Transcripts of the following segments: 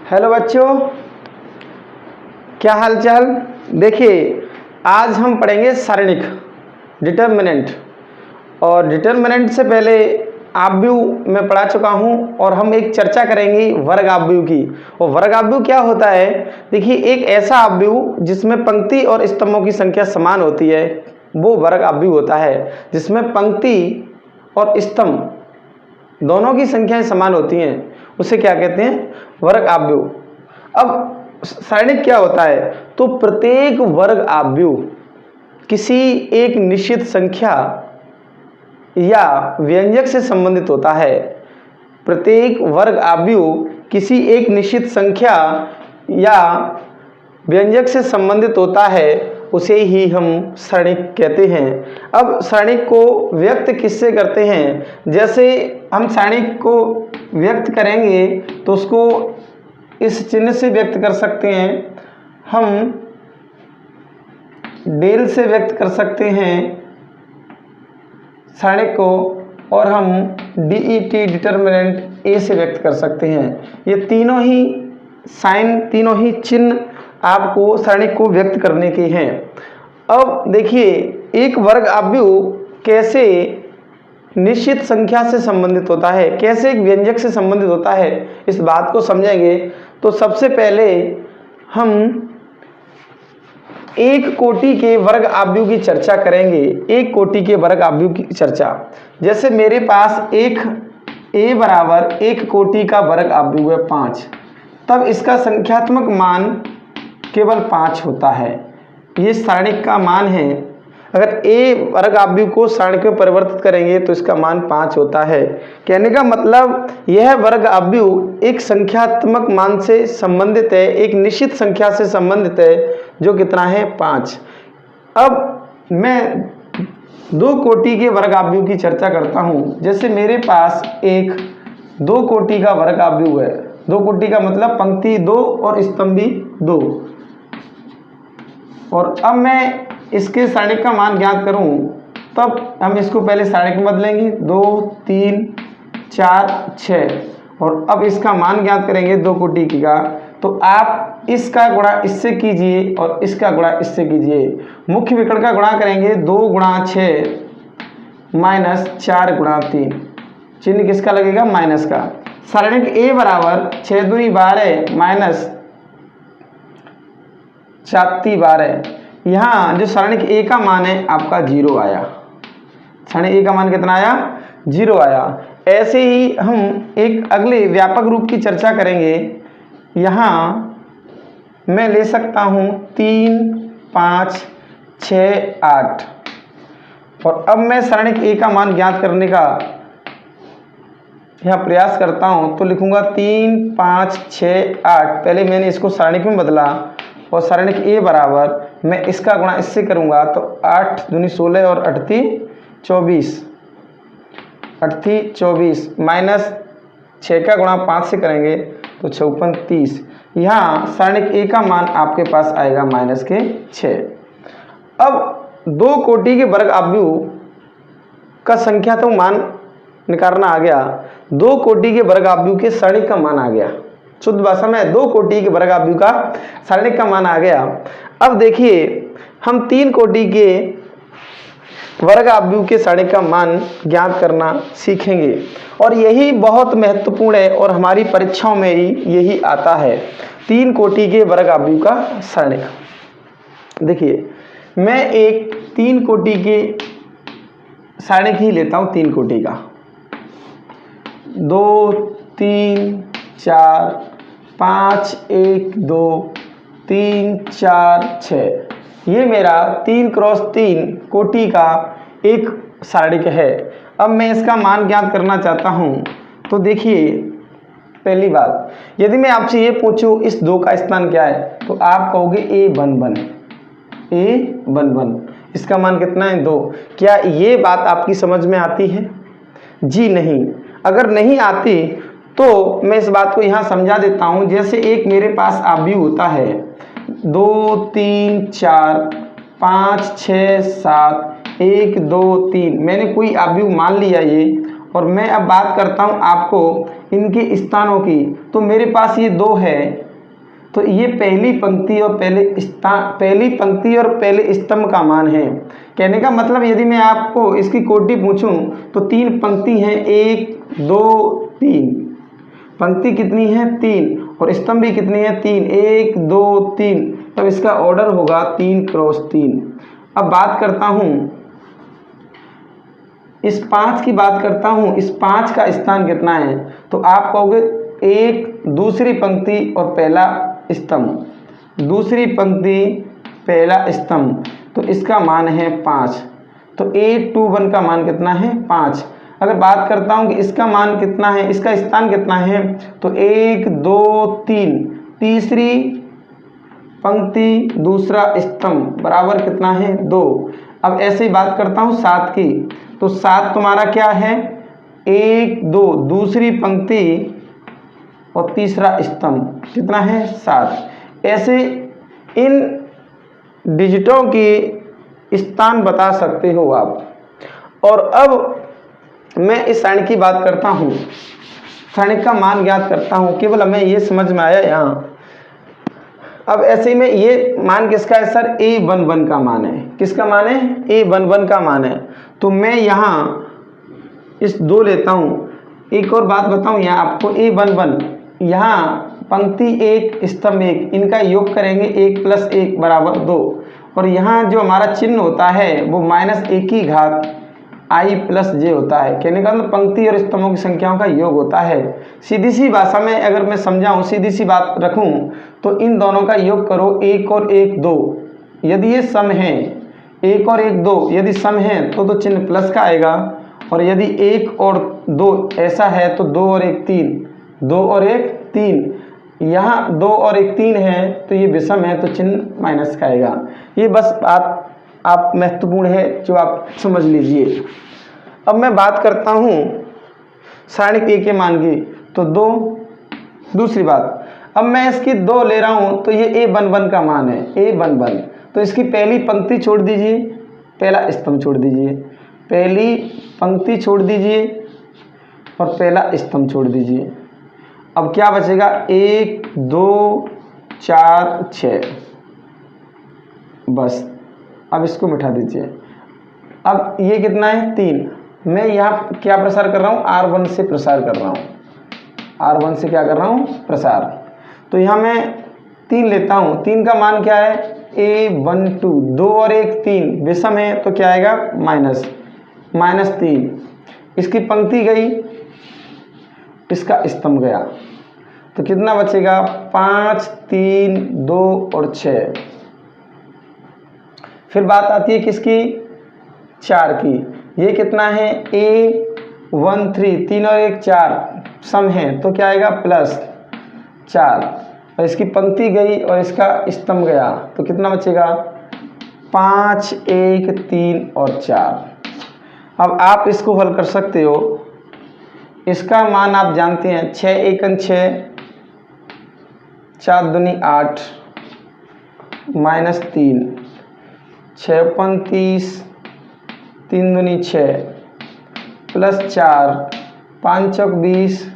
Hello बच्चों, क्या हाल चाल। देखिए, आज हम पढ़ेंगे सारणिक डिटर्मिनेंट। और डिटर्मिनेंट से पहले आव्यूह मैं पढ़ा चुका हूं और हम एक चर्चा करेंगे वर्ग आव्यूह की। और वर्ग आव्यूह क्या होता है? देखिए, एक ऐसा आव्यूह जिसमें पंक्ति और स्तंभों की संख्या समान होती है वो वर्ग आव्यूह होता है। जिसमें पंक्ति और स्तंभ दोनों की संख्याएं समान होती हैं उसे क्या कहते हैं? वर्ग आव्यूह। अब सारणिक क्या होता है? तो प्रत्येक वर्ग आव्यूह किसी एक निश्चित संख्या या व्यंजक से संबंधित होता है। प्रत्येक वर्ग आव्यूह किसी एक निश्चित संख्या या व्यंजक से संबंधित होता है, उसे ही हम सारणिक कहते हैं। अब सारणिक को व्यक्त किससे करते हैं? जैसे हम सारणिक को व्यक्त करेंगे तो उसको इस चिन्ह से व्यक्त कर सकते हैं, हम डेल से व्यक्त कर सकते हैं सारणिक को, और हम DET डिटर्मिनेंट A से व्यक्त कर सकते हैं। ये तीनों ही साइन, तीनों ही चिन्ह आपको सारणिक को व्यक्त करने के हैं। अब देखिए, एक वर्ग आव्यूह कैसे निश्चित संख्या से संबंधित होता है, कैसे एक व्यंजक से संबंधित होता है, इस बात को समझेंगे। तो सबसे पहले हम एक कोटि के वर्ग आव्यूह की चर्चा करेंगे। एक कोटि के वर्ग आव्यूह की चर्चा, जैसे मेरे पास एक A बराबर एक कोटि का वर्ग आव्यूह है 5, तब इसका संख्यात्मक मान केवल 5 होता है। ये सारणिक का मान है। अगर A वर्ग आव्यूह को सारणिक में परिवर्तित करेंगे तो इसका मान 5 होता है। कहने का मतलब यह वर्ग आव्यूह एक संख्यात्मक मान से संबंधित है, एक निश्चित संख्या से संबंधित है, जो कितना है? 5। अब मैं दो कोटि के वर्ग आव्यूह की चर्चा करता हूँ। जैसे मेरे पास एक 2 कोटि का वर्ग आव्यूह है। 2 कोटि का मतलब पंक्ति 2 और स्तंभ भी 2। और अब मैं इसके सारणिक का मान ज्ञात करूं, तब हम इसको पहले सारणिक में बदलेंगे 2 3 4 6, और अब इसका मान ज्ञात करेंगे 2 कोटि का। तो आप इसका गुणा इससे कीजिए और इसका गुणा इससे कीजिए। मुख्य विकर्ण का गुणा करेंगे 2 गुणा 6 माइनस 4 गुणा 3। चिन्ह किसका लगेगा? माइनस का। सारणिक A बराबर 6 दूनी 12 माइनस 4 12। यहाँ जो सारणिक A का मान है आपका 0 आया। सारणिक A का मान कितना आया? 0 आया। ऐसे ही हम एक अगले व्यापक रूप की चर्चा करेंगे। यहाँ मैं ले सकता हूँ 3 5 6 8, और अब मैं सारणिक A का मान ज्ञात करने का यहाँ प्रयास करता हूँ, तो लिखूंगा 3 5 6 8। पहले मैंने इसको सारणिक में बदला, और सारणिक A बराबर मैं इसका गुणा इससे करूंगा तो 8 दूनी 16 और 8 24, 8 24 माइनस 6 का गुणा 5 से करेंगे तो 56 30। यहाँ सारणिक A का मान आपके पास आएगा माइनस के 6। अब 2 कोटि के वर्ग आव्यूह का संख्यात्मक मान निकालना आ गया। 2 कोटि के वर्ग आव्यूह के सारणिक का मान आ गया। शुद्ध भाषा में 2 कोटि के वर्ग आव्यूह का सारणिक का मान आ गया। अब देखिए, हम 3 कोटि के वर्ग आव्यूह के सारणिक का मान ज्ञात करना सीखेंगे, और यही बहुत महत्वपूर्ण है और हमारी परीक्षाओं में ही यही आता है, 3 कोटि के वर्ग आव्यूह का सारणिक। देखिए, मैं एक 3 कोटि के सारणिक ही लेता हूँ। 3 कोटि का 2 3 4 5 1 2 3 4 6, ये मेरा 3 क्रॉस 3 कोटि का एक सारणिक है। अब मैं इसका मान ज्ञात करना चाहता हूँ। तो देखिए, पहली बात, यदि मैं आपसे ये पूछूं इस 2 का स्थान क्या है, तो आप कहोगे A11। A11 इसका मान कितना है? 2। क्या ये बात आपकी समझ में आती है? जी नहीं। अगर नहीं आती तो मैं इस बात को यहाँ समझा देता हूँ। जैसे एक मेरे पास आव्यूह होता है 2 3 4 5 6 7 1 2 3, मैंने कोई आव्यूह मान लिया ये, और मैं अब बात करता हूँ आपको इनके स्थानों की। तो मेरे पास ये 2 है, तो ये पहली पंक्ति और पहले स्तंभ का मान है। कहने का मतलब यदि मैं आपको इसकी कोटि पूछूं तो 3 पंक्ति हैं, 1 2 3। पंक्ति कितनी है? 3, और स्तंभ भी कितनी है? 3, 1 2 3। तब इसका ऑर्डर होगा 3 क्रॉस 3। अब बात करता हूं इस 5 की बात करता हूं, इस 5 का स्थान कितना है? तो आप कहोगे 1 दूसरी पंक्ति और पहला स्तंभ, दूसरी पंक्ति पहला स्तंभ, तो इसका मान है 5। तो 8 2 1 का मान कितना है? 5। अगर बात करता हूं कि इसका मान कितना है, इसका स्थान कितना है, तो 1 2 3, तीसरी पंक्ति दूसरा स्तंभ बराबर कितना है? 2। अब ऐसे ही बात करता हूं 7 की, तो 7 तुम्हारा क्या है? 1 2 दूसरी पंक्ति और तीसरा स्तंभ, कितना है? 7। ऐसे इन डिजिटों की स्थान बता सकते हो आप। और अब मैं इस सारणी की बात करता हूँ, सारणी का मान ज्ञात करता हूँ। केवल हमें ये समझ में आया यहाँ। अब ऐसे में ये मान किसका है सर? A11 का मान है। किसका मान है? A11 का मान है। तो मैं यहाँ इस 2 लेता हूँ। एक और बात बताऊँ यहाँ आपको, A11 यहाँ पंक्ति 1 स्तंभ 1, इनका योग करेंगे 1 + 1 = 2। और यहाँ जो हमारा चिन्ह होता है वो -1 की घात I + j होता है। कहने का मतलब पंक्ति और स्तंभों की संख्याओं का योग होता है। सीधी सी भाषा में अगर मैं समझाऊं, सीधी सी बात रखूं, तो इन दोनों का योग करो, 1 और 1 2। यदि ये सम है, 1 और 1 2 यदि सम है तो चिन्ह प्लस का आएगा। और यदि 1 और 2 ऐसा है तो 2 और 1 3, 2 और 1 3। यहाँ 2 और 1 3 है तो ये विषम है तो चिन्ह माइनस का आएगा। ये बस बात आप महत्वपूर्ण है जो आप समझ लीजिए। अब मैं बात करता हूँ सारणिक A के मान की, तो 2। दूसरी बात, अब मैं इसकी 2 ले रहा हूँ, तो ये A11 का मान है, A11। तो इसकी पहली पंक्ति छोड़ दीजिए, पहला स्तंभ छोड़ दीजिए, पहली पंक्ति छोड़ दीजिए और पहला स्तंभ छोड़ दीजिए। अब क्या बचेगा? 1 2 4 6। बस अब इसको मिटा दीजिए। अब ये कितना है? 3। मैं यहाँ क्या प्रसार कर रहा हूँ? R1 से प्रसार कर रहा हूँ, R1 से क्या कर रहा हूँ? प्रसार। तो यहाँ मैं 3 लेता हूँ। 3 का मान क्या है? A12। 2 और 1 3, विषम है तो क्या आएगा? -3। इसकी पंक्ति गई, इसका स्तंभ गया, तो कितना बचेगा? 5 3 2 और 6। फिर बात आती है किसकी? 4 की। ये कितना है? A13। 3 और 1 4, सम है तो क्या आएगा? +4। और इसकी पंक्ति गई और इसका स्तंभ गया, तो कितना बचेगा? 5 1 3 और 4। अब आप इसको हल कर सकते हो। इसका मान आप जानते हैं, 6 1 6, 4 दूनी 8, -3, 6 30, 3 दूनी 6, +4, 5 चौक 20,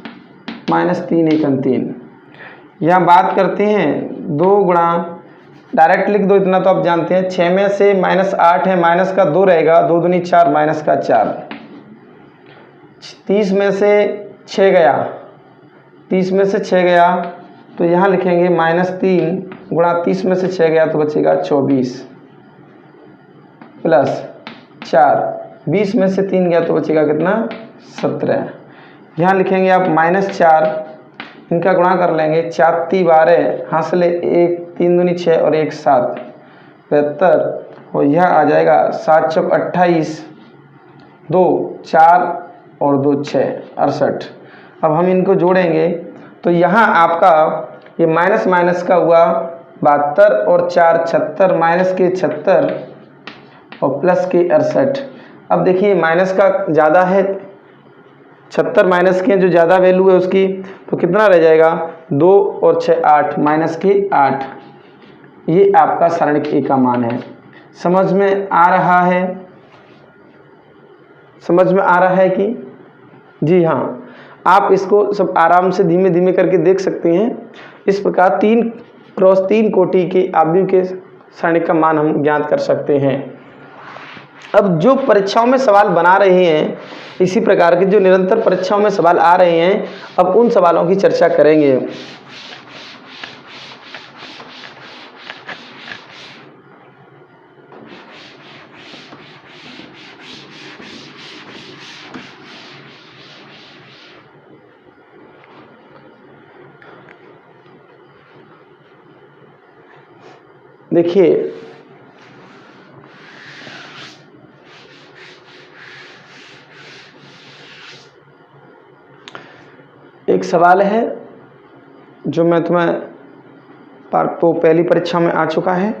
-3 1 3। यहाँ बात करते हैं 2 गुणा, डायरेक्ट लिख दो, इतना तो आप जानते हैं। 6 में से -8 है, माइनस का 2 रहेगा, 2 दूनी 4, माइनस का 4। 30 में से 6 गया, 30 में से 6 गया, तो यहाँ लिखेंगे -3 गुणा 30 में से 6 गया तो बचेगा 24, +4। 20 में से 3 गया तो बचेगा कितना? 17। यहाँ लिखेंगे आप -4, इनका गुणा कर लेंगे, 4 × 12, हासिले 1 3 दूनी 6 और 1 7, 72। और यह आ जाएगा 7 चौक 28, 2 4 और 2 6 68। अब हम इनको जोड़ेंगे तो यहाँ आपका ये माइनस का हुआ 72 और 4 76, माइनस के 76 और प्लस के 68। अब देखिए माइनस का ज़्यादा है, 76 माइनस के जो ज़्यादा वैल्यू है उसकी, तो कितना रह जाएगा? 2 और 6 8, माइनस के 8। ये आपका सारणिक A का मान है। समझ में आ रहा है? समझ में आ रहा है कि जी हाँ, आप इसको सब आराम से धीमे धीमे करके देख सकते हैं। इस प्रकार 3x3 कोटि के आव्यूह के सारणिक का मान हम ज्ञात कर सकते हैं। अब जो परीक्षाओं में सवाल बना रहे हैं, इसी प्रकार के जो निरंतर परीक्षाओं में सवाल आ रहे हैं, अब उन सवालों की चर्चा करेंगे। देखिए, एक सवाल है जो मैं तुम्हें पहली परीक्षा में आ चुका है।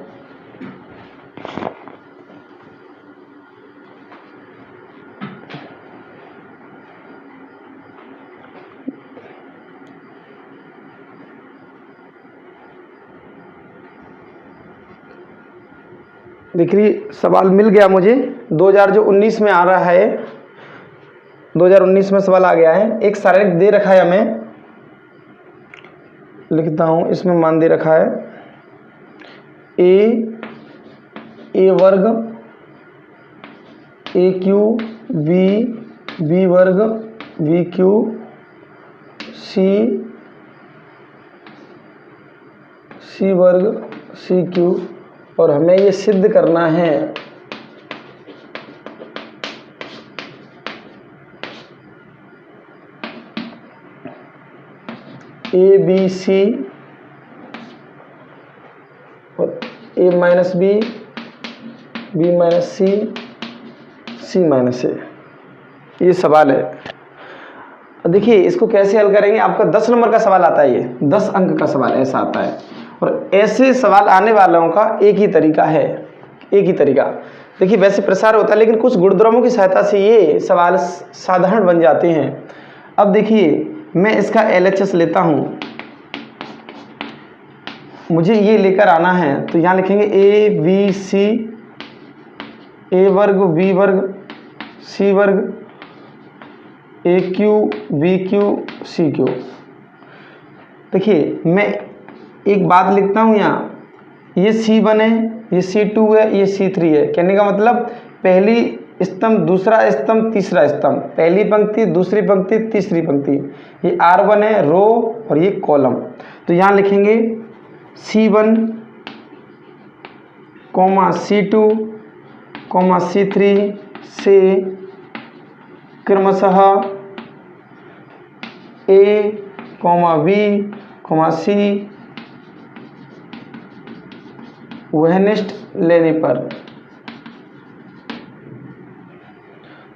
देखिए, सवाल मिल गया मुझे 2019 में आ रहा है, 2019 में सवाल आ गया है। एक सारणिक दे रखा है, हमें लिखता हूँ, इसमें मान दे रखा है ए वर्ग ए क्यू बी वर्ग बी क्यू सी वर्ग सी क्यू, और हमें ये सिद्ध करना है ए बी सी और ए माइनस बी माइनस सी माइनस ए। ये सवाल है। देखिए, इसको कैसे हल करेंगे। आपका 10 नंबर का सवाल आता है, ये 10 अंक का सवाल ऐसा आता है, और ऐसे सवाल आने वालों का एक ही तरीका है, एक ही तरीका। देखिए, वैसे प्रसार होता है, लेकिन कुछ गुणधर्मों की सहायता से ये सवाल साधारण बन जाते हैं। अब देखिए, मैं इसका LHS लेता हूँ, मुझे ये लेकर आना है, तो यहाँ लिखेंगे ए बी सी, ए वर्ग बी वर्ग सी वर्ग, A Q B Q C Q. देखिए, मैं एक बात लिखता हूँ यहाँ, ये C1 है, ये C2 है, ये C3 है। कहने का मतलब पहली स्तंभ, दूसरा स्तंभ, तीसरा स्तंभ, पहली पंक्ति, दूसरी पंक्ति, तीसरी पंक्ति। ये R1 है, रो, और ये कॉलम। तो यहाँ लिखेंगे C1, C2, C3 से क्रमशः A, B, C वहनिष्ठ लेने पर,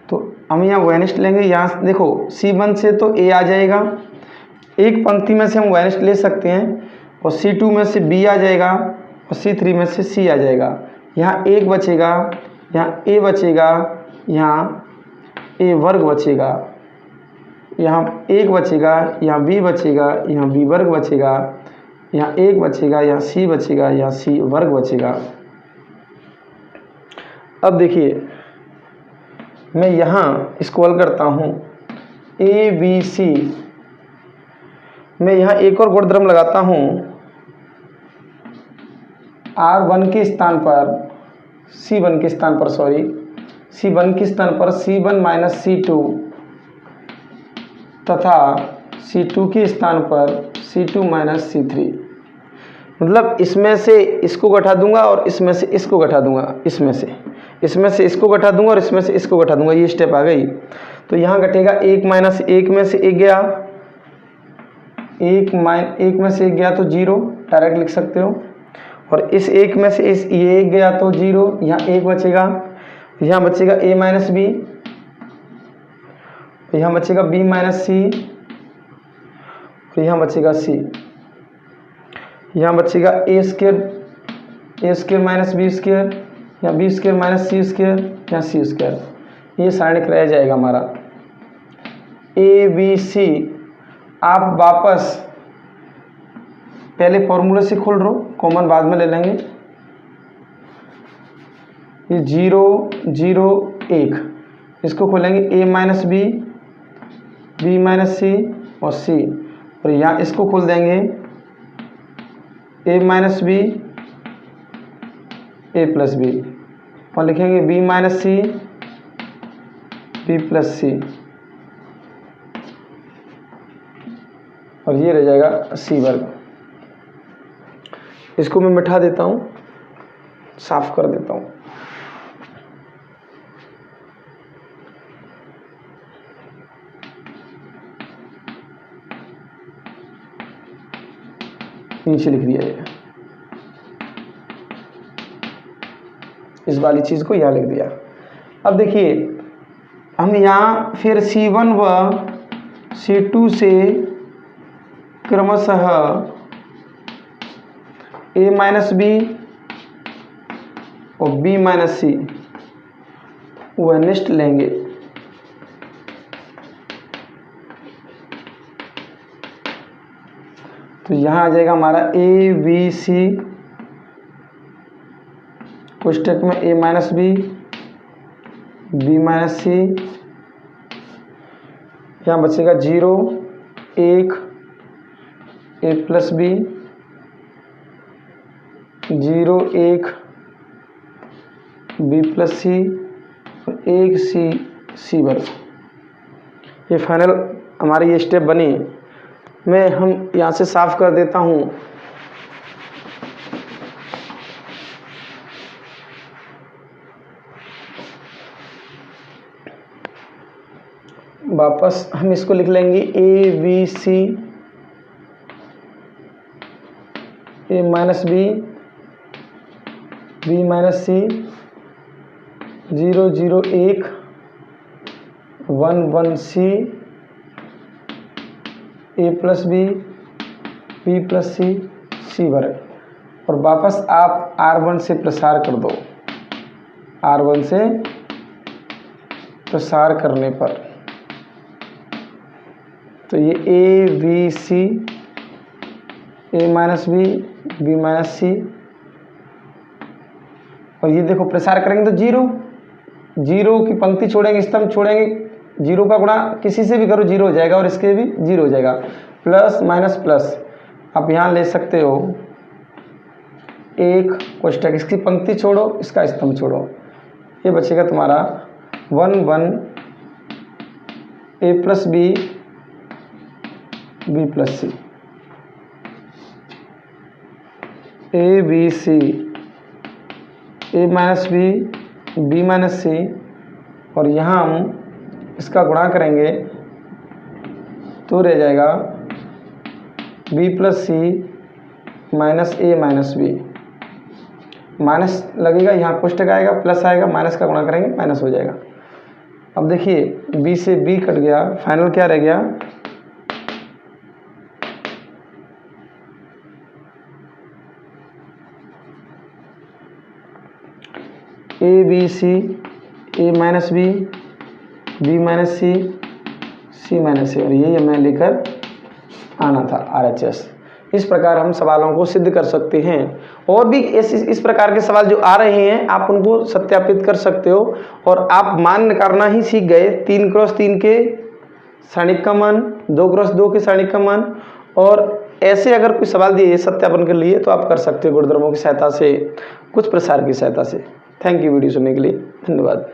तो हम यहाँ वहनिष्ठ लेंगे। यहाँ देखो, C1 से तो A आ जाएगा, एक पंक्ति में से हम वहनिष्ठ ले सकते हैं, और C2 में से B आ जाएगा, और C3 में से C आ जाएगा। यहाँ एक बचेगा, यहाँ A बचेगा, यहाँ A वर्ग बचेगा, यहाँ एक बचेगा, यहाँ B बचेगा, यहाँ B वर्ग बचेगा, यहाँ एक बचेगा, यहाँ C बचेगा, यहाँ C वर्ग बचेगा। अब देखिए, मैं यहाँ इसको हल करता हूँ, ए बी सी। मैं यहाँ एक और गुणधर्म लगाता हूँ, R1 के स्थान पर, C1 के स्थान पर, सॉरी, C1 के स्थान पर C1 माइनस C2 तथा C2 के स्थान पर C2 माइनस C3। मतलब इसमें से इसको घटा दूंगा और इसमें से इसको घटा दूंगा, इसमें से इसको घटा दूंगा और इसमें से इसको घटा दूंगा। ये स्टेप आ गई। तो यहाँ घटेगा 1 माइनस 1 में से 1 गया, 1 में से 1 गया तो 0, डायरेक्ट लिख सकते हो। और इस 1 में से ये 1 गया तो 0, यहाँ 1 बचेगा, यहाँ बचेगा A माइनस बी, यहाँ बचेगा B माइनस सी, और यहाँ बचेगा C, यहाँ बचेगा A square minus B square, यहाँ B square minus C square, यहाँ C स्क्वायर। ये सारणिक रह जाएगा हमारा A B C। आप वापस पहले फॉर्मूले से खोल लो, कॉमन बाद में ले लेंगे। ये 0 0 1, इसको खोलेंगे A minus B B minus C और सी, और यहाँ इसको खोल देंगे A minus B A plus B, और लिखेंगे B minus C B plus C, और ये रह जाएगा सी वर्ग। इसको मैं मिटा देता हूँ, साफ कर देता हूँ। नीचे लिख दिया है, इस वाली चीज को यहाँ लिख दिया। अब देखिए हम यहाँ फिर C1 व C2 से क्रमशः a माइनस बी और b माइनस सी वह निष्ठ लेंगे। तो यहाँ आ जाएगा हमारा ए बी सी कोष्टक में a minus B B minus C, यहाँ बचेगा 0 1 a plus B 0 1 B plus C और 1 सी सी वर्ग। ये फाइनल हमारी ये स्टेप बनी। मैं हम यहाँ से साफ कर देता हूँ। वापस हम इसको लिख लेंगे A B C A minus B B minus C 0 0 1 1 1 C A plus B B plus C C वर्ग। और वापस आप R1 से प्रसार कर दो। R1 से प्रसार करने पर तो ये A B C A minus B B minus C, और ये देखो प्रसार करेंगे तो 0 0 की पंक्ति छोड़ेंगे, स्तंभ छोड़ेंगे, 0 का गुणा किसी से भी करो 0 हो जाएगा और इसके भी 0 हो जाएगा। प्लस माइनस प्लस आप यहाँ ले सकते हो, एक कोष्टक, इसकी पंक्ति छोड़ो इसका स्तंभ छोड़ो, ये बचेगा तुम्हारा 1 1 A plus B B plus C A B C A minus B B minus C, और यहाँ हम इसका गुणा करेंगे तो रह जाएगा B plus C minus A minus B. Minus लगेगा यहाँ कोष्टक आएगा, प्लस आएगा, माइनस का गुणा करेंगे माइनस हो जाएगा। अब देखिए बी से बी कट गया, फाइनल क्या रह गया A B C A minus B B minus C C minus C, और ये मैं लेकर आना था RHS। इस प्रकार हम सवालों को सिद्ध कर सकते हैं। और भी इस प्रकार के सवाल जो आ रहे हैं आप उनको सत्यापित कर सकते हो, और आप मान करना ही सीख गए 3x3 के सारणिक का मान, 2x2 के सारणिक का मान, और ऐसे अगर कोई सवाल दिए सत्यापन के लिए तो आप कर सकते हो गुणधर्मों की सहायता से, कुछ प्रसार की सहायता से। थैंक यू वीडियो सुनने के लिए, धन्यवाद।